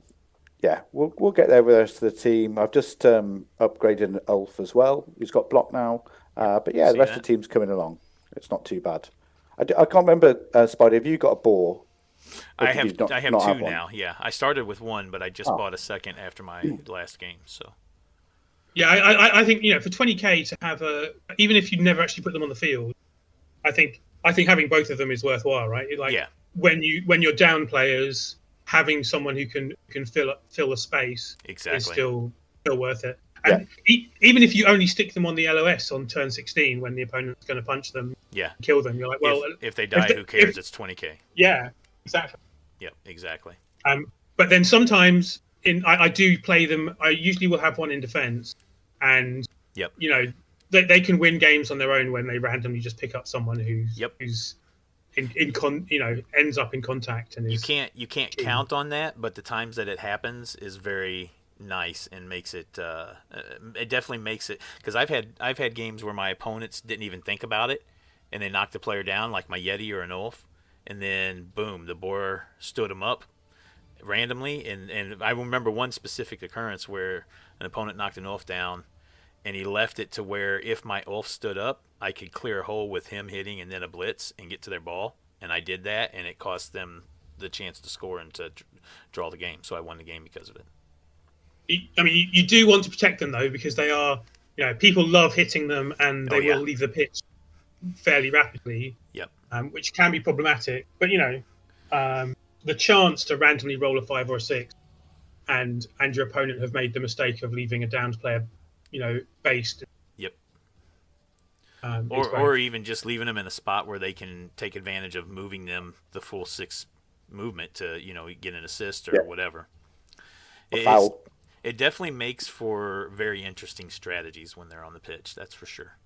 yeah, we'll get there with the rest of the team. I've just upgraded Ulf as well. He's got block now. But yeah, the rest of the team's coming along. It's not too bad. I can't remember, Spidey, have you got a boar? I have two now. Yeah, I started with one, but I just bought a second after my last game. So yeah, I think for 20k to have even if you never actually put them on the field, I think having both of them is worthwhile, right? When you're down players, having someone who can fill a space is still worth it. And even if you only stick them on the LOS on turn 16 when the opponent's going to punch them, kill them, you're like, well, if they die, who cares? It's 20k. Yeah, exactly. Yep, exactly. But then sometimes I do play them. I usually will have one in defense, and they can win games on their own when they randomly just pick up someone who's ends up in contact, and you can't count on that, but the times that it happens is very nice and makes it it definitely makes it, because I've had games where my opponents didn't even think about it and they knocked the player down, like my Yeti or an Ulf, and then boom, the boar stood him up randomly, and I remember one specific occurrence where an opponent knocked an Ulf down and he left it to where if my Ulf stood up, I could clear a hole with him hitting and then a blitz and get to their ball. And I did that, and it cost them the chance to score and to draw the game. So I won the game because of it. You do want to protect them, though, because they are, people love hitting them, and they will leave the pitch fairly rapidly. Yep. Which can be problematic. But, the chance to randomly roll a 5 or a 6 and your opponent have made the mistake of leaving a downed player based. Yep. Or even just leaving them in a spot where they can take advantage of moving them the full 6 movement to get an assist or whatever. It definitely makes for very interesting strategies when they're on the pitch. That's for sure.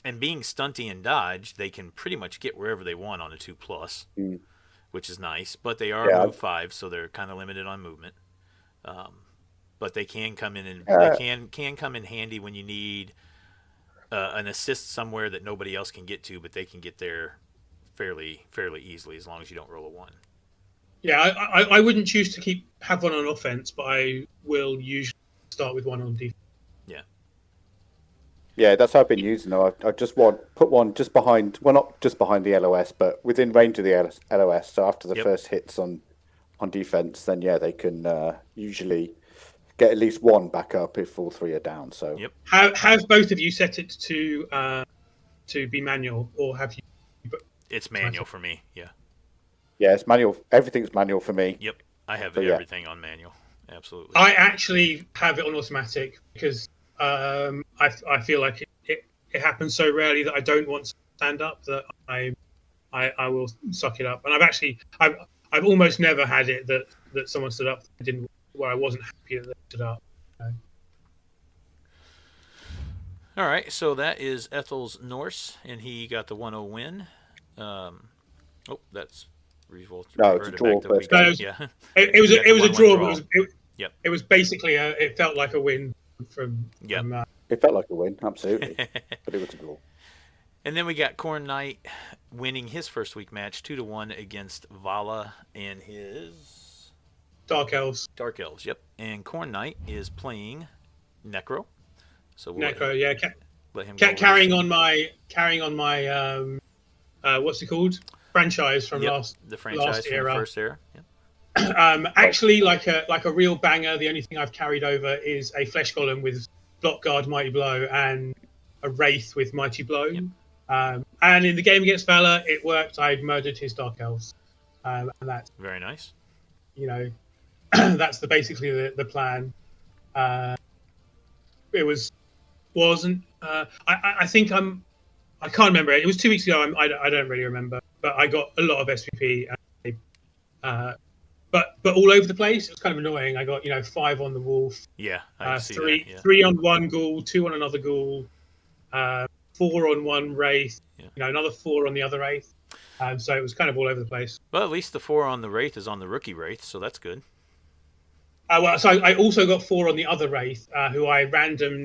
And being stunty and dodge, they can pretty much get wherever they want on a 2+, which is nice. But they are move 5, so they're kind of limited on movement. But they can come in and they can come in handy when you need an assist somewhere that nobody else can get to, but they can get there fairly easily as long as you don't roll a 1. Yeah, I wouldn't choose to have one on offense, but I will usually start with one on defense. Yeah, that's how I've been using them. I just put one just behind, well, not just behind the LOS, but within range of the LOS. So after the first hits on defense, then they can usually get at least one back up if all 3 are down. So have both of you set it to be manual, or have you? It's manual for me. Yeah, it's manual. Everything's manual for me. Yep, I have everything on manual. Absolutely. I actually have it on automatic because I feel like it happens so rarely that I don't want to stand up that I will suck it up. And I've almost never had it that someone stood up where I wasn't happy that they stood up. All right, so that is Ethel's Norse, and he got the 1-0 win. That's Revolt. No, it's a draw. It was a draw, but it was basically it felt like a win from it felt like a win, absolutely. But it was a draw. And then we got Khornight winning his first week match 2-1 against Vala and his Dark Elves. Yep. And Khornight is playing Necro. So Necro, let him carrying on my what's it called? Franchise from last era. The first era. Yep. Actually, like a real banger. The only thing I've carried over is a flesh golem with block guard, mighty blow, and a wraith with mighty blow. Yep. And in the game against Valor, it worked. I murdered his dark elves, and that's Very nice. That's basically the plan. It wasn't. I think I can't remember. It was 2 weeks ago. I don't really remember. But I got a lot of SVP. But all over the place. It was kind of annoying. I got 5 on the wolf. Yeah, I see three that. Yeah. 3 on one ghoul, 2 on another ghoul, 4 on one wraith. Yeah. Another 4 on the other wraith. So it was kind of all over the place. Well, at least the 4 on the wraith is on the rookie wraith, so that's good. So I also got 4 on the other wraith, who I random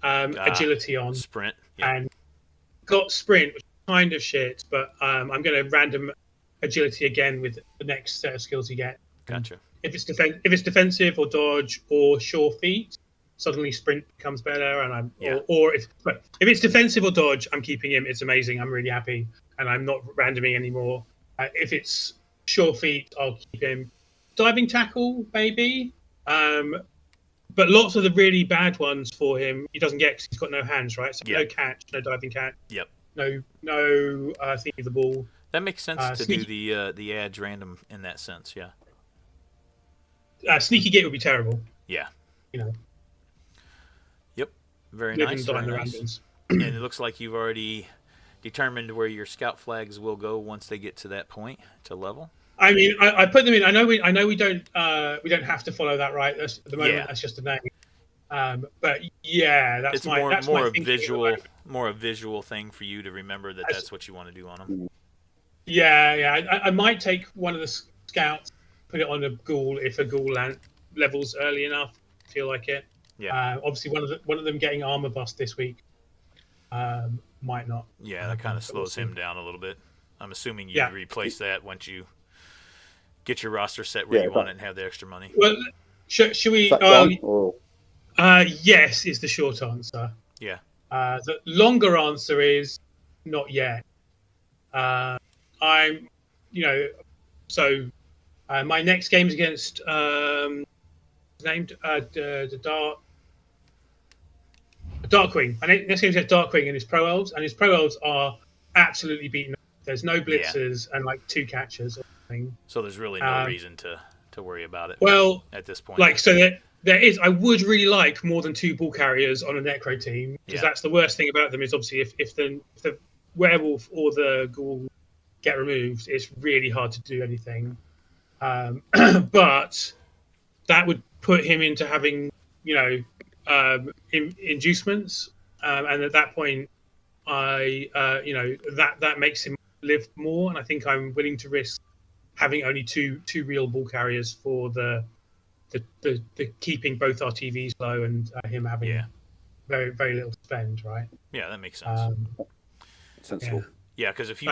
agility on. Sprint. Yeah. And got sprint, which is kind of shit, but I'm going to random agility again with the next set of skills you get. Gotcha. If it's defensive or dodge or sure feet, suddenly sprint becomes better. And or if it's defensive or dodge, I'm keeping him. It's amazing. I'm really happy, and I'm not randoming anymore. If it's sure feet, I'll keep him. Diving tackle, maybe. But lots of the really bad ones for him, he doesn't get because he's got no hands, right? So no catch, no diving catch. Yep. No thinking of the ball. That makes sense to do the ads random in that sense, yeah. Sneaky gate would be terrible. Yeah. Yep. Very Live nice. and die Very in the nice. randoms. And it looks like you've already determined where your scout flags will go once they get to that point to level. I mean, I put them in. I know we don't have to follow that, right? At the moment, that's just a name. But yeah, that's it's more a visual thing for you to remember that's what you want to do on them. Yeah. I might take one of the scouts, put it on a ghoul if a ghoul levels early enough. Feel like it. Yeah. Obviously, one of them getting armor bust this week might not. Yeah, that kind of slows him down a little bit. I'm assuming you replace that once you get your roster set where you want it and have the extra money. Well, should we? Yes, is the short answer. Yeah. The longer answer is not yet. My next game is against named the Darkwing. My next game is against Darkwing and his Pro Elves, and his Pro Elves are absolutely beaten up. There's no blitzers and like 2 catchers or something. So there's really no reason to worry about it. Well, at this point, there is. I would really like more than 2 ball carriers on a Necro team, because that's the worst thing about them. Is obviously if the werewolf or the ghoul get removed, it's really hard to do anything. But that would put him into having inducements, and at that point, that makes him live more. And I think I'm willing to risk having only two real ball carriers for the keeping both our TVs low and him having very, very little to spend, right? Yeah, that makes sense. Sensible. Yeah, because if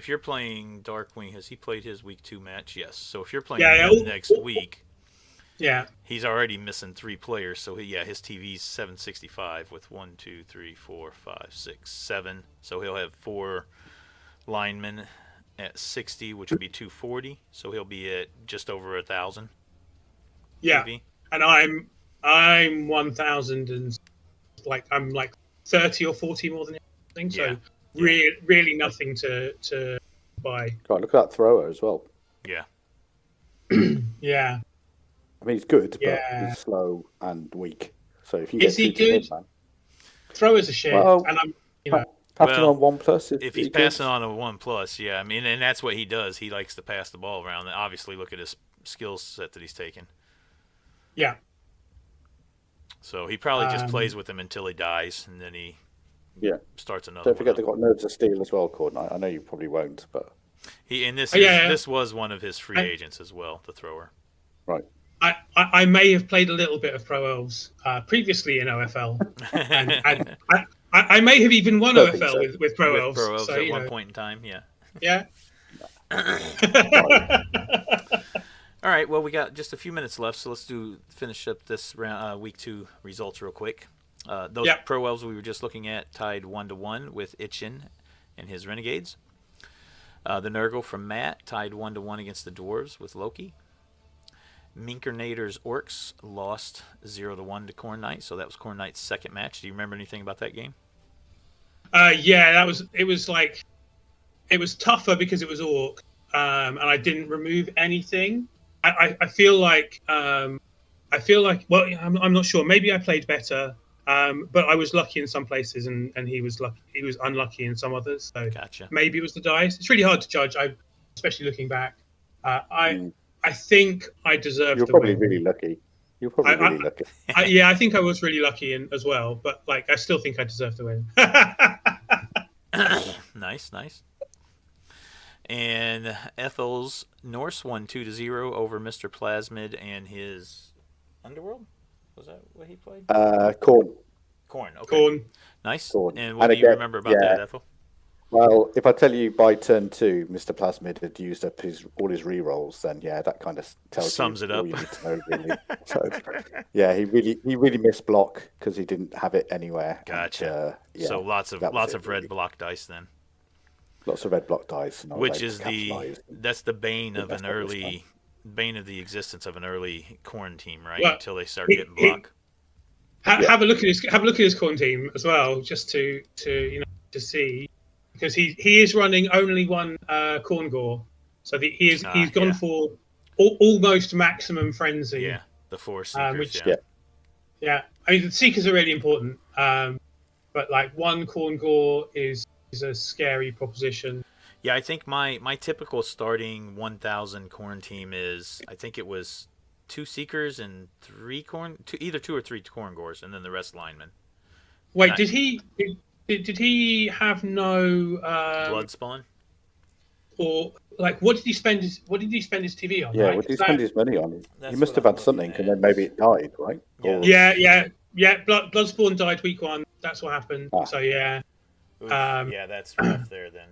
you're playing Darkwing, has he played his week 2 match? Yes. So if you're playing him next week, he's already missing 3 players. So his TV's 765 with 1, 2, 3, 4, 5, 6, 7. So he'll have 4 linemen at 60, which would be 240. So he'll be at just over 1,000. Yeah, TV. And I'm 1,000 and I'm like 30 or 40 more than him. So really nothing to buy. God, look at that thrower as well. Yeah. Yeah. I mean, he's good, but he's slow and weak. So if you is he good? Throwers are shit, and I'm passing on 1+. If he's passing on a 1+, I mean, and that's what he does. He likes to pass the ball around. And obviously, look at his skill set that he's taken. Yeah. So he probably just plays with him until he dies, and then he starts another. Don't forget they've got Nerves of Steel as well, Khornight. I know you probably won't, but this was one of his free agents as well, the thrower. Right. I may have played a little bit of Pro Elves previously in OFL, and I may have even won OFL with Pro Elves. Pro Elves at one point in time, Yeah. All right, well, we got just a few minutes left, so let's finish up this round, week 2 results real quick. Those Pro Elves we were just looking at tied 1-1 with Itchin and his Renegades. The Nurgle from Matt tied 1-1 against the Dwarves with Loki. Minkernator's Orcs lost 0-1 to Khornight, so that was Khornight's second match. Do you remember anything about that game? Yeah, it was tougher because it was Orc, and I didn't remove anything. I feel like well, I'm not sure. Maybe I played better, but I was lucky in some places, and he was unlucky in some others. So Gotcha. maybe it was the dice. It's really hard to judge. Especially looking back. I think I deserved You're the probably win. really lucky. You're probably really lucky. Yeah, I think I was really lucky as well, but like I still think I deserved the win. Nice. And Ethel's Norse won 2-0 over Mr. Plasmid and his Underworld. Was that what he played? Corn. Okay. Corn. Nice. Corn. And what do you remember about that, Ethel? Well, if I tell you by turn 2, Mr. Plasmid had used up all his rerolls, then yeah, that kind of sums it up. all you need to know, really. So, yeah, he really missed block because he didn't have it anywhere. Gotcha. And, so lots of red block dice then. Lots of red block dice, and which is that's the bane of the existence of an early Khorne team, right? Well, until they start getting block. Have a look at his Khorne team as well, just to see, because he is running only one Khorne Gore, so he's gone for almost maximum frenzy. Yeah, the 4 Seekers. Yeah. I mean, the Seekers are really important, but like one Khorne Gore is a scary proposition. Yeah, I think my typical starting 1,000 Khorne team is, I think it was 2 Seekers and 3 Khorne, either 2 or 3 Khorne Gores, and then the rest linemen. Wait, did he have no blood spawn? Or like, what did he spend his TV on? Yeah, right? what did he spend his money on? He must have I'm had something, looking and then maybe it died, right? Yeah. Bloodspawn died week 1. That's what happened. So yeah. Oof, yeah, that's rough there then.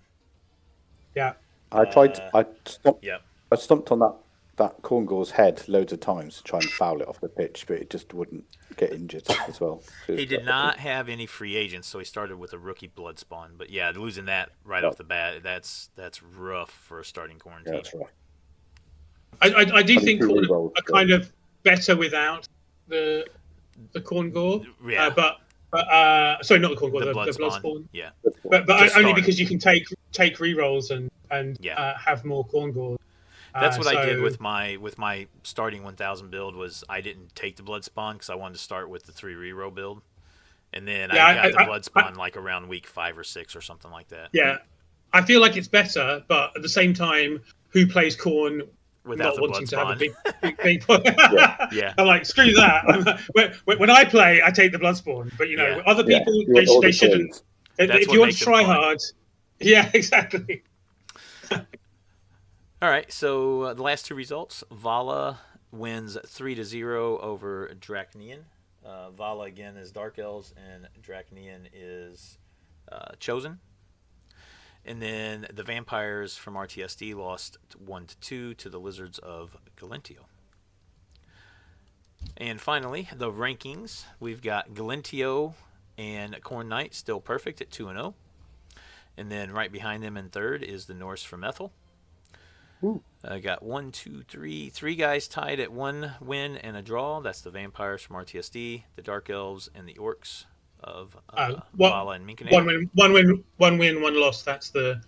Yeah. I tried. I stomped. Yeah. I stomped on that Khorne Gore's head loads of times to try and foul it off the pitch, but it just wouldn't get injured as well. So he did not have any free agents, so he started with a rookie blood spawn. But yeah, losing that right off the bat, that's rough for a starting Khorne team. That's right. I do think Khorne are kind of better without the Khorne Gore. Yeah. But sorry, not the Khorne Gore, the Bloodspawn. Yeah. But only because you can take rerolls and have more Khorne Gore. That's what I did with my starting 1,000 build. Was I didn't take the blood spawn because I wanted to start with the 3 reroll build, and then I got the blood spawn like around week 5 or 6 or something like that. Yeah, I feel like it's better, but at the same time, who plays Khorne without not wanting to have a big yeah. I'm like, screw that. When I play, I take the blood spawn, but other people they shouldn't. If you want to try hard, yeah, exactly. All right, so the last 2 results. Vala wins 3-0 over Draknian. Vala, again, is Dark Elves, and Draknian is Chosen. And then the Vampires from RTSD lost 1-2 to the Lizards of Galentio. And finally, the rankings. We've got Galentio and Khornight still perfect at 2-0. And then right behind them in third is the Norse from Ethel. I got 3 guys tied at 1 win and a draw. That's the Vampires from RTSD, the Dark Elves, and the Orcs of Vala and Minkenator. One win, 1 loss. That's the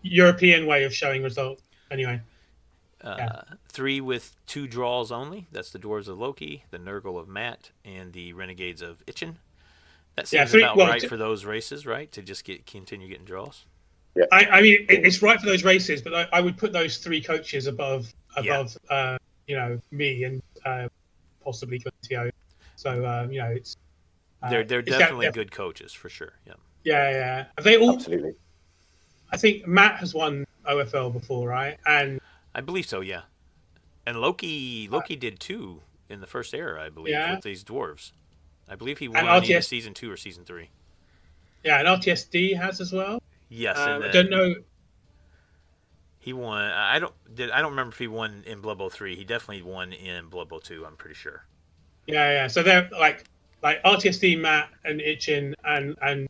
European way of showing results. Anyway. 3 with 2 draws only. That's the Dwarves of Loki, the Nurgle of Matt, and the Renegades of Itchen. That seems about right for those races, right? To just continue getting draws. Yeah. I mean, it's right for those races, but I would put those 3 coaches above me and possibly Galentio. So it's they're definitely good coaches for sure. Yeah. Yeah. Have they all? Absolutely. I think Matt has won OFL before, right? And I believe so. Yeah. And Loki did too in the first era, I believe, with these dwarves. I believe he won either season 2 or season 3. Yeah, and RTSD has as well. Yes, I don't know. He won. I don't remember if he won in Blood Bowl 3. He definitely won in Blood Bowl 2. I'm pretty sure. Yeah. So they're like RTSD, Matt, and Itchin, and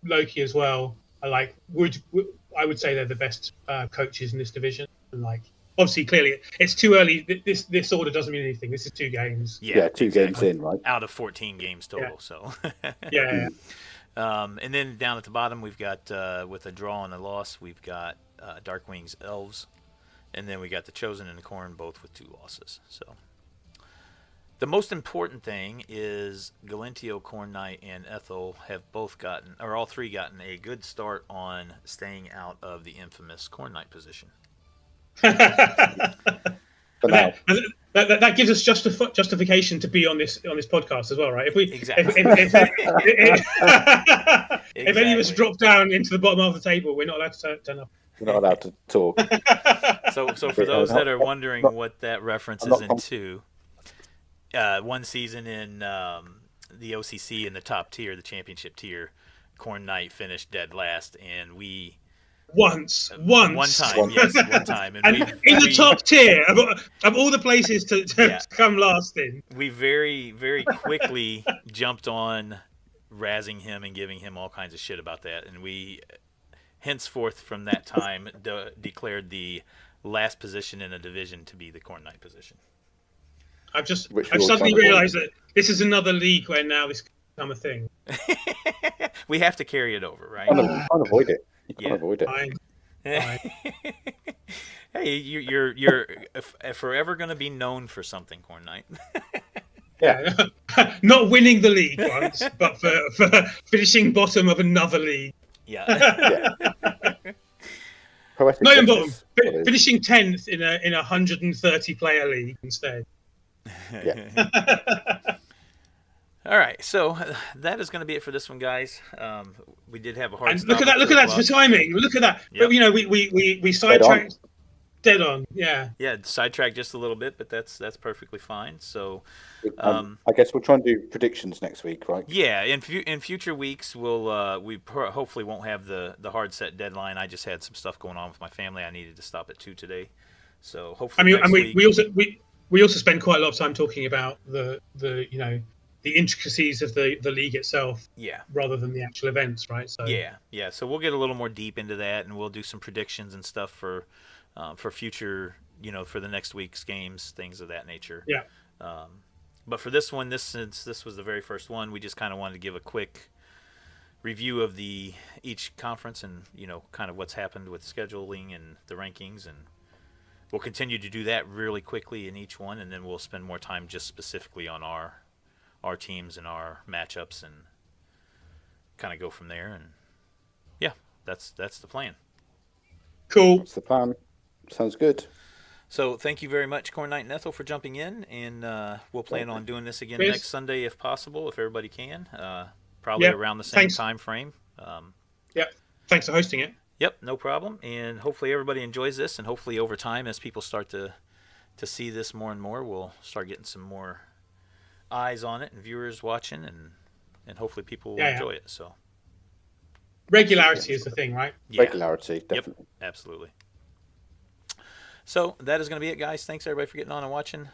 Loki as well. I would say they're the best coaches in this division. And obviously, clearly, it's too early. This order doesn't mean anything. This is 2 games. Yeah, two games in, right? Out of 14 games total. Yeah. So. Yeah. And then down at the bottom, we've got with a draw and a loss, we've got Darkwing's Elves, and then we got the Chosen and the Khorne, both with 2 losses. So. The most important thing is Galentio, Khornight, and Ethel have all 3 gotten a good start on staying out of the infamous Khornight position. That gives us justification to be on this podcast as well, right? If any of us drop down into the bottom of the table, we're not allowed to turn up. We're not allowed to talk. So for those that are wondering what that reference is into. One season in the OCC in the top tier, the championship tier, Khornight finished dead last, and we one time, and in the top tier of all the places to come last in. We very, very quickly jumped on razzing him and giving him all kinds of shit about that, and we henceforth from that time declared the last position in a division to be the Khornight position. I've suddenly realised that this is another league where now this can become a thing. We have to carry it over, right? Can't avoid it. You can't avoid it. Fine. Hey, you're forever going to be known for something, Khornight. Yeah. Not winning the league once, but for finishing bottom of another league. Yeah. Not even bottom. Finishing 10th in a 130 player league instead. Yeah. All right, so that is going to be it for this one, guys. We did have a hard. Look at that! Look at that for timing. Look at that! Yep. But, we sidetracked. Dead on. Yeah. Yeah, sidetracked just a little bit, but that's perfectly fine. So, I guess we'll try and do predictions next week, right? Yeah, in future weeks we'll hopefully won't have the hard set deadline. I just had some stuff going on with my family. I needed to stop at 2 today, so hopefully. We also spend quite a lot of time talking about the intricacies of the league itself, rather than the actual events, right? So yeah. So we'll get a little more deep into that, and we'll do some predictions and stuff for future, for the next week's games, things of that nature. Yeah. But for this one, since this was the very first one, we just kind of wanted to give a quick review of each conference and kind of what's happened with scheduling and the rankings, and we'll continue to do that really quickly in each one, and then we'll spend more time just specifically on our teams and our matchups and kind of go from there. And yeah, that's the plan. Cool. That's the plan. Sounds good. So thank you very much, Khornight and Ethel, for jumping in, and we'll plan on doing this again next Sunday if possible, if everybody can. Probably around the same time frame. Thanks for hosting it. Yep, no problem. And hopefully everybody enjoys this, and hopefully over time, as people start to see this more and more, we'll start getting some more eyes on it and viewers watching, and hopefully people will enjoy it. So regularity is the thing, right? Yeah. Regularity, definitely. Yep, absolutely. So that is going to be it, guys. Thanks everybody for getting on and watching.